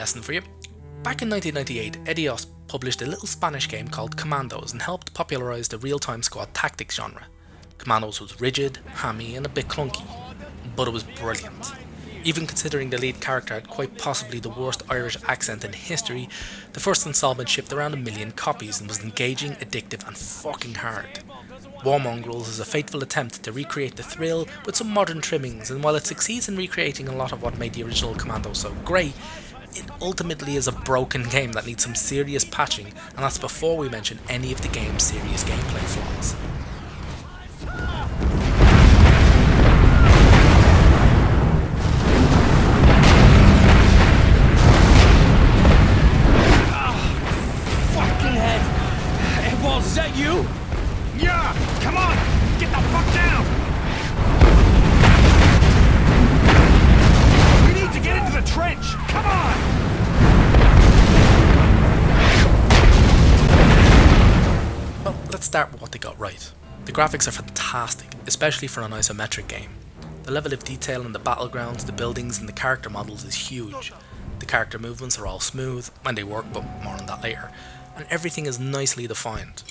lesson for you. Back in 1998, Edios published a little Spanish game called Commandos and helped popularise the real-time squad tactics genre. Commandos was rigid, hammy and a bit clunky, but it was brilliant. Even considering the lead character had quite possibly the worst Irish accent in history, the first installment shipped around 1 million copies and was engaging, addictive and fucking hard. War Mongrels is a fateful attempt to recreate the thrill with some modern trimmings, and while it succeeds in recreating a lot of what made the original Commando so great, it ultimately is a broken game that needs some serious patching, and that's before we mention any of the game's serious gameplay flaws. Fucking head! Hey, Walls, is that you? Yeah! Come on! Get the fuck down! We need to get into the trench! Come on! Well, let's start with what they got right. The graphics are fantastic, especially for an isometric game. The level of detail in the battlegrounds, the buildings and the character models is huge. The character movements are all smooth, and they work, but more on that later. And everything is nicely defined.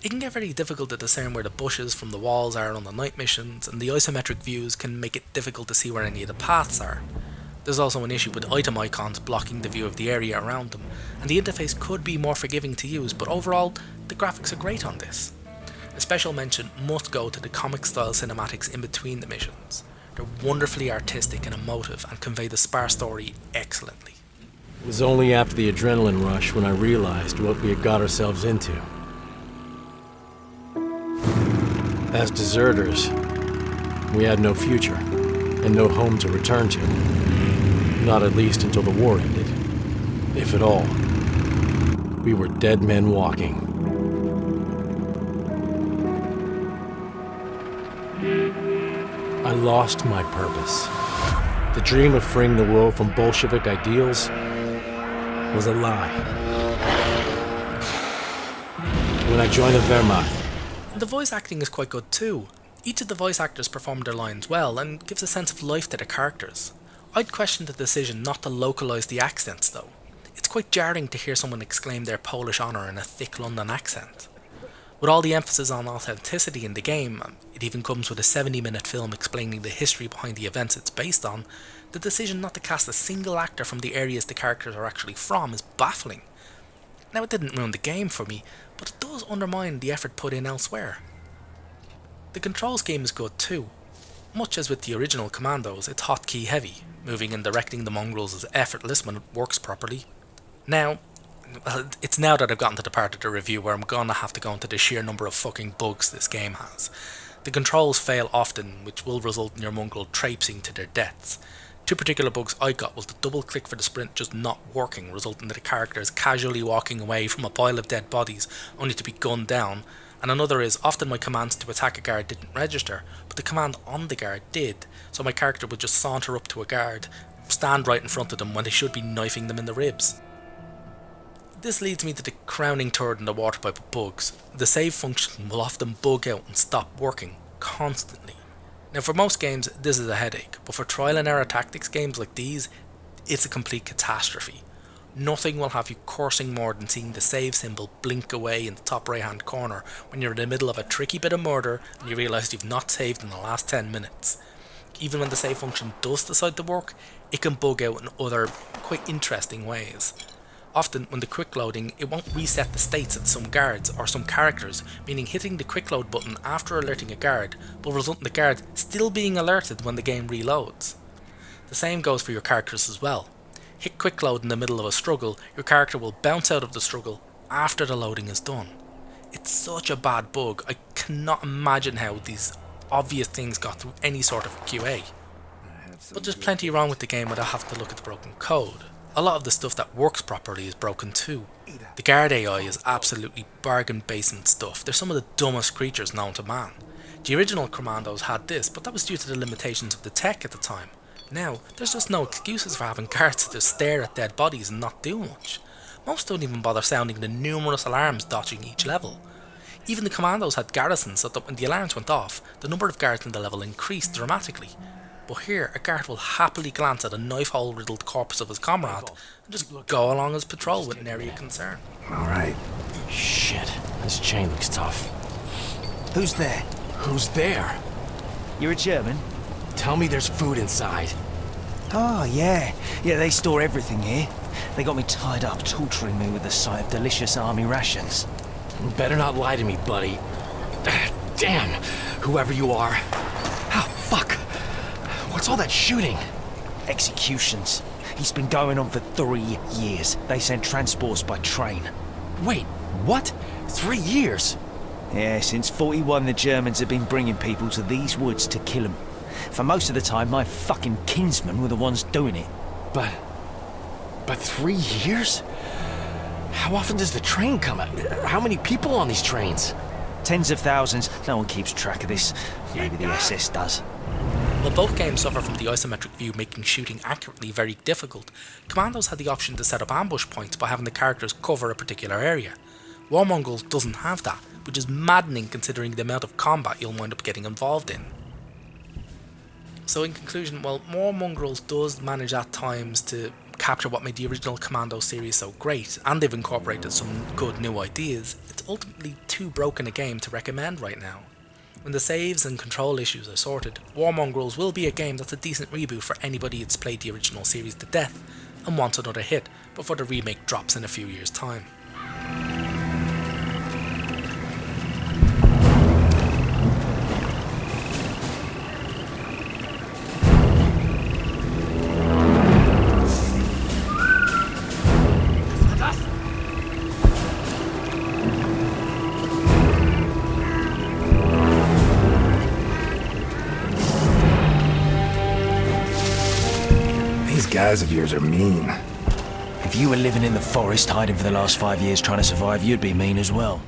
It can get very difficult to discern where the bushes from the walls are on the night missions, and the isometric views can make it difficult to see where any of the paths are. There's also an issue with item icons blocking the view of the area around them, and the interface could be more forgiving to use, but overall, the graphics are great on this. A special mention must go to the comic style cinematics in between the missions. They're wonderfully artistic and emotive and convey the sparse story excellently. It was only after the adrenaline rush when I realized what we had got ourselves into. As deserters, we had no future, and no home to return to. Not at least until the war ended. If at all. We were dead men walking. I lost my purpose. The dream of freeing the world from Bolshevik ideals was a lie. When I joined the Wehrmacht, The voice acting is quite good too. Each of the voice actors performed their lines well and gives a sense of life to the characters. I'd question the decision not to localise the accents though. It's quite jarring to hear someone exclaim their Polish honour in a thick London accent. With all the emphasis on authenticity in the game, it even comes with a 70-minute film explaining the history behind the events it's based on, the decision not to cast a single actor from the areas the characters are actually from is baffling. Now it didn't ruin the game for me, but it does undermine the effort put in elsewhere. The control scheme is good too. Much as with the original Commandos, it's hotkey heavy. Moving and directing the Mongrels is effortless when it works properly. Now, well, it's now that I've gotten to the part of the review where I'm gonna have to go into the sheer number of fucking bugs this game has. The controls fail often, which will result in your mongrel traipsing to their deaths. Two particular bugs I got was the double click for the sprint just not working, resulting in the characters casually walking away from a pile of dead bodies only to be gunned down, and another is often my commands to attack a guard didn't register, but the command on the guard did, so my character would just saunter up to a guard, stand right in front of them when they should be knifing them in the ribs. This leads me to the crowning turd in the waterpipe of bugs. The save function will often bug out and stop working, constantly. Now for most games this is a headache, but for trial and error tactics games like these, it's a complete catastrophe. Nothing will have you cursing more than seeing the save symbol blink away in the top right hand corner when you're in the middle of a tricky bit of murder and you realise you've not saved in the last 10 minutes. Even when the save function does decide to work, it can bug out in other quite interesting ways. Often when the quick loading, it won't reset the states of some guards or some characters, meaning hitting the quick load button after alerting a guard will result in the guard still being alerted when the game reloads. The same goes for your characters as well. Hit quick load in the middle of a struggle, your character will bounce out of the struggle after the loading is done. It's such a bad bug, I cannot imagine how these obvious things got through any sort of QA. But there's plenty wrong with the game without having to look at the broken code. A lot of the stuff that works properly is broken too. The guard AI is absolutely bargain basement stuff. They're some of the dumbest creatures known to man. The original Commandos had this, but that was due to the limitations of the tech at the time. Now, there's just no excuses for having guards that just stare at dead bodies and not do much. Most don't even bother sounding the numerous alarms dodging each level. Even the Commandos had garrisons so that when the alarms went off, the number of guards in the level increased dramatically. but here a guard will happily glance at a knife-hole riddled corpse of his comrade and just go along his patrol with nary a concern. Alright. Shit, this chain looks tough. Who's there? Who's there? You're a German? Tell me there's food inside. Oh, yeah. Yeah, they store everything here. They got me tied up, torturing me with the sight of delicious army rations. You better not lie to me, buddy. Damn, whoever you are. Ah, fuck. What's all that shooting? Executions. It's been going on for 3 years. They send transports by train. Wait, what? 3 years? Yeah, since 41 the Germans have been bringing people to these woods to kill them. For most of the time, my fucking kinsmen were the ones doing it. But 3 years? How often does the train come? How many people on these trains? Tens of thousands. No one keeps track of this. Maybe the SS does. While both games suffer from the isometric view making shooting accurately very difficult, Commandos had the option to set up ambush points by having the characters cover a particular area. War Mongrels doesn't have that, which is maddening considering the amount of combat you'll wind up getting involved in. So in conclusion, while War Mongrels does manage at times to capture what made the original Commando series so great, and they've incorporated some good new ideas, it's ultimately too broken a game to recommend right now. When the saves and control issues are sorted, War Mongrels will be a game that's a decent reboot for anybody that's played the original series to death and wants another hit before the remake drops in a few years' time. These guys of yours are mean. If you were living in the forest hiding for the last 5 years trying to survive, you'd be mean as well.